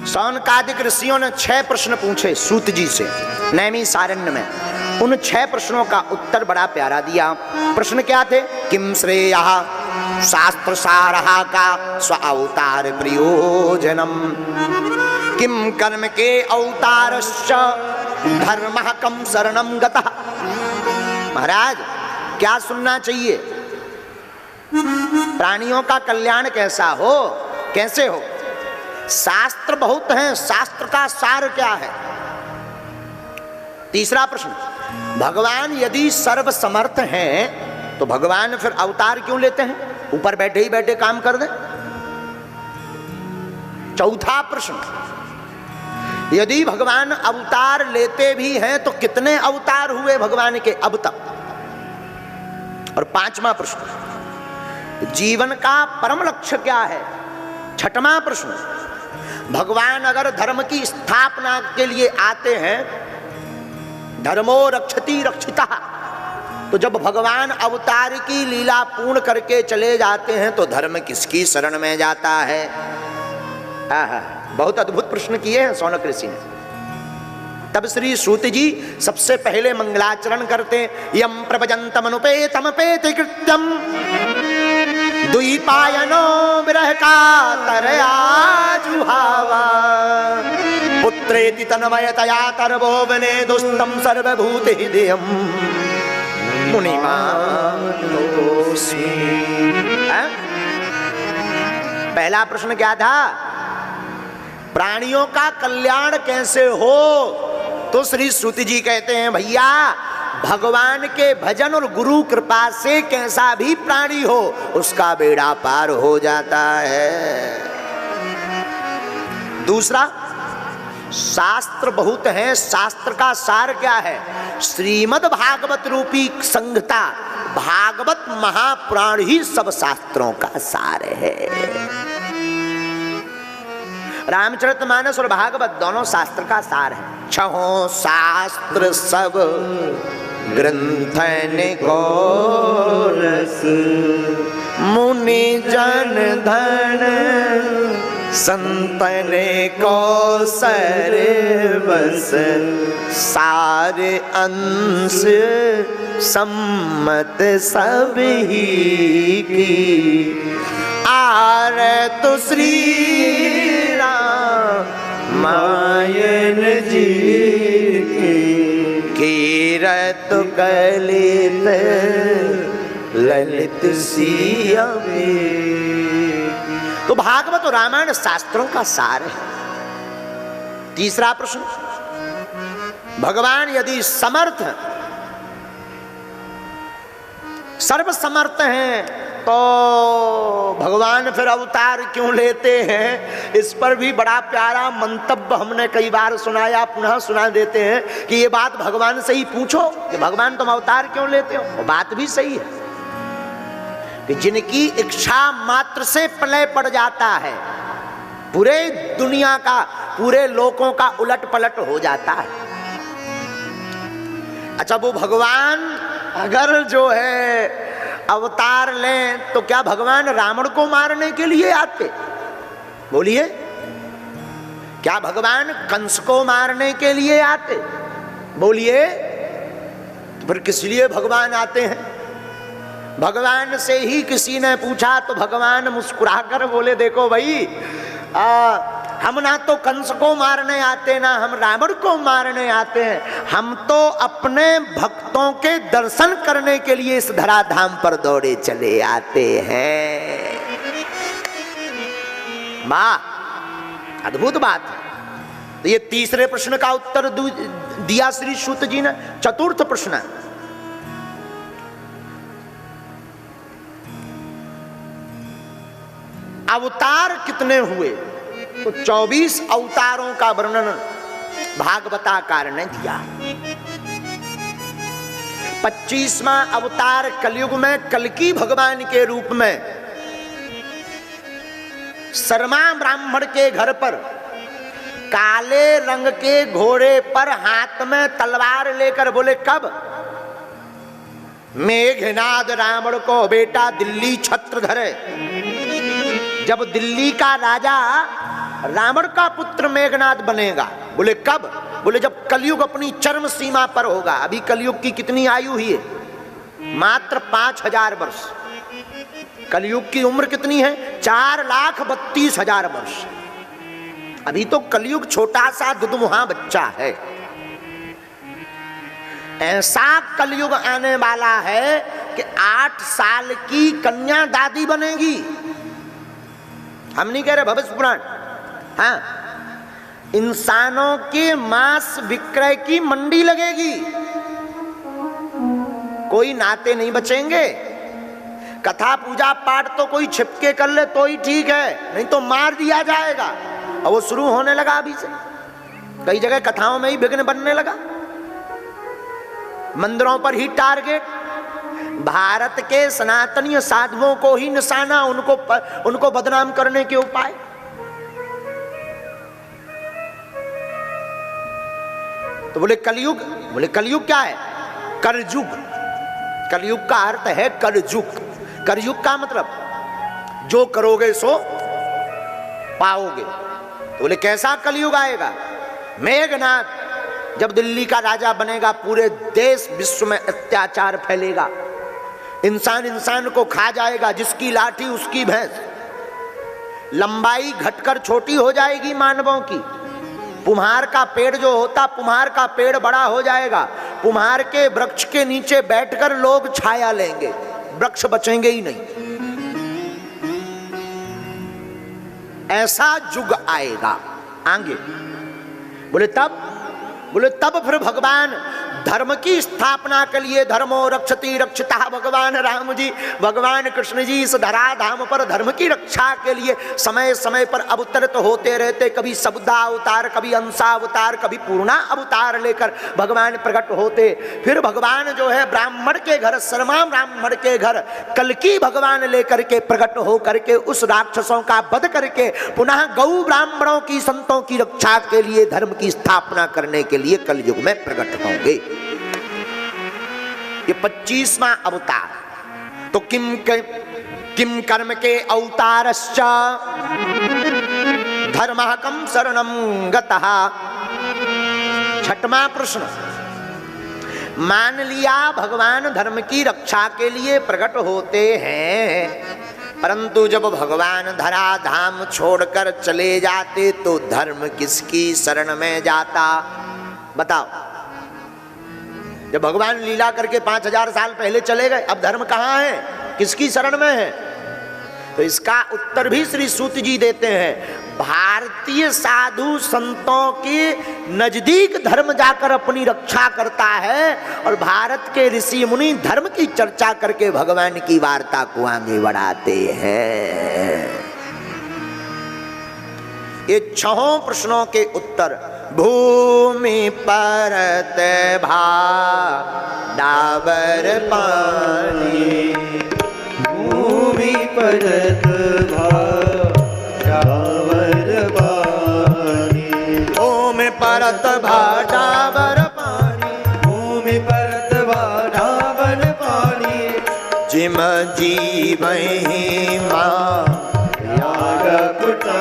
शौनकादिक ऋषियों ने 6 प्रश्न पूछे सूत जी से नैमिषारण्य में। उन 6 प्रश्नों का उत्तर बड़ा प्यारा दिया। प्रश्न क्या थे? किम श्रेयः शास्त्र सारः का स्व अवतार प्रयोजनम, किम कर्म के अवतारश्च धर्मः कम शरणं गतः। महाराज क्या सुनना चाहिए? प्राणियों का कल्याण कैसा हो, कैसे हो? शास्त्र बहुत हैं, शास्त्र का सार क्या है? तीसरा प्रश्न, भगवान यदि सर्वसमर्थ हैं तो भगवान फिर अवतार क्यों लेते हैं? ऊपर बैठे ही बैठे काम कर दें। चौथा प्रश्न, यदि भगवान अवतार लेते भी हैं तो कितने अवतार हुए भगवान के अब तक? और पांचवा प्रश्न, जीवन का परम लक्ष्य क्या है? छठवां प्रश्न, भगवान अगर धर्म की स्थापना के लिए आते हैं, धर्मो रक्षति रक्षितः, तो जब भगवान अवतार की लीला पूर्ण करके चले जाते हैं तो धर्म किसकी शरण में जाता है? बहुत अद्भुत प्रश्न किए हैं शौनक ऋषि ने। तब श्री सूत जी सबसे पहले मंगलाचरण करते, यम प्रभजन्तमनुपेतमपेति कृत्यम द्विपायनो विरह कातरया जुहावा, पुत्रेति तन्मयतया तरवो वने दुस्तं सर्वभूत हृदयं मुनिमानतोऽस्मि। पहला प्रश्न क्या था? प्राणियों का कल्याण कैसे हो? तो श्री सूत जी कहते हैं, भैया भगवान के भजन और गुरु कृपा से कैसा भी प्राणी हो उसका बेड़ा पार हो जाता है। दूसरा, शास्त्र बहुत है, शास्त्र का सार क्या है? श्रीमद् भागवत रूपी संहिता, भागवत महापुराण ही सब शास्त्रों का सार है। रामचरितमानस और भागवत दोनों शास्त्र का सार है। छहों शास्त्र सब ग्रंथन को रस, मुनि जन धन संतन को सर बस, सारे अंश सम्मत सब ही की, आरत श्री रामायण जी कीरत कलित ललित सिया। तो भागवत और रामायण शास्त्रों का सार है। तीसरा प्रश्न, भगवान यदि समर्थ सर्वसमर्थ हैं तो भगवान फिर अवतार क्यों लेते हैं? इस पर भी बड़ा प्यारा मंतव्य हमने कई बार सुनाया, पुनः सुना देते हैं कि ये बात भगवान से ही पूछो कि भगवान तुम अवतार क्यों लेते हो। वो बात भी सही है कि जिनकी इच्छा मात्र से प्रलय पड़ जाता है, पूरे दुनिया का, पूरे लोकों का उलट पलट हो जाता है। अच्छा, वो भगवान अगर जो है अवतार लें तो क्या भगवान रावण को मारने के लिए आते? बोलिए, क्या भगवान कंस को मारने के लिए आते? बोलिए, तो फिर किस लिए भगवान आते हैं? भगवान से ही किसी ने पूछा तो भगवान मुस्कुराकर बोले, देखो भाई, हम ना तो कंस को मारने आते, ना हम रावण को मारने आते हैं, हम तो अपने भक्तों के दर्शन करने के लिए इस धराधाम पर दौड़े चले आते हैं। वाह, अद्भुत बात है। तो ये तीसरे प्रश्न का उत्तर दिया श्री सूत जी ने। चतुर्थ प्रश्न, अवतार कितने हुए? तो 24 अवतारों का वर्णन भागवताकार ने दिया। 25वां अवतार कलयुग में कल्कि भगवान के रूप में शर्मा ब्राह्मण के घर पर काले रंग के घोड़े पर हाथ में तलवार लेकर बोले, कब? मेघनाद रावण को बेटा दिल्ली छत्र धरे। जब दिल्ली का राजा रावण का पुत्र मेघनाद बनेगा। बोले कब? बोले जब कलयुग अपनी चरम सीमा पर होगा। अभी कलयुग की कितनी आयु ही है? मात्र 5000 वर्ष। कलयुग की उम्र कितनी है? 4,32,000 वर्ष। अभी तो कलयुग छोटा सा दुधमुहा बच्चा है। ऐसा कलयुग आने वाला है कि 8 साल की कन्या दादी बनेगी। हम नहीं कह रहे भविष्य पुराण। हाँ, इंसानों के मांस विक्रय की मंडी लगेगी। कोई नाते नहीं बचेंगे। कथा पूजा पाठ तो कोई छिपके कर ले तो ही ठीक है, नहीं तो मार दिया जाएगा। और वो शुरू होने लगा अभी से। कई जगह कथाओं में ही विघ्न बनने लगा। मंदिरों पर ही टारगेट। भारत के सनातनीय साधुओं को ही निशाना, उनको बदनाम करने के उपाय। तो बोले कलयुग। बोले कलयुग क्या है? करजुग। कलयुग का अर्थ है करजुग। करयुग का मतलब जो करोगे सो पाओगे। तो बोले कैसा कलयुग आएगा? मेघनाद जब दिल्ली का राजा बनेगा, पूरे देश विश्व में अत्याचार फैलेगा। इंसान इंसान को खा जाएगा, जिसकी लाठी उसकी भैंस। लंबाई घटकर छोटी हो जाएगी मानवों की। पुम्हार का पेड़ जो होता, पुम्हार का पेड़ बड़ा हो जाएगा। पुम्हार के वृक्ष के नीचे बैठकर लोग छाया लेंगे, वृक्ष बचेंगे ही नहीं। ऐसा युग आएगा आगे। बोले तब? बोले तब फिर भगवान धर्म की स्थापना के लिए धर्मो रक्षति रक्षिता भगवान राम जी, भगवान कृष्ण जी इस धरा धाम पर धर्म की रक्षा के लिए समय समय पर अवतरित होते रहते। कभी सबदा अवतार, कभी अंशा अवतार, कभी पूर्णा अवतार लेकर भगवान प्रकट होते। फिर भगवान जो है ब्राह्मण के घर, शर्मा ब्राह्मण के घर कल्कि भगवान लेकर के प्रकट हो करके उस राक्षसों का वध करके पुनः गौ ब्राह्मणों की, संतों की रक्षा के लिए धर्म की स्थापना करने के लिए कलयुग में प्रकट होंगे। ये 25वां अवतार। तो किम कर्म के अवतारश्च धर्मः कम शरणं गतः। 6वां प्रश्न। मान लिया भगवान धर्म की रक्षा के लिए प्रकट होते हैं, परंतु जब भगवान धरा धाम छोड़कर चले जाते तो धर्म किसकी शरण में जाता? बताओ। जब भगवान लीला करके 5000 साल पहले चले गए, अब धर्म कहाँ है? किसकी शरण में है? तो इसका उत्तर भी श्री सूत जी देते हैं। भारतीय साधु संतों के नजदीक धर्म जाकर अपनी रक्षा करता है, और भारत के ऋषि मुनि धर्म की चर्चा करके भगवान की वार्ता को आगे बढ़ाते हैं। ये 6 प्रश्नों के उत्तर भूमि परत डाबर पानी, भूमि परत डाबर पानी, भूमि परत डाबर पानी, भूमि परत डाबर पानी, जिम जीवहि मां याग कुटा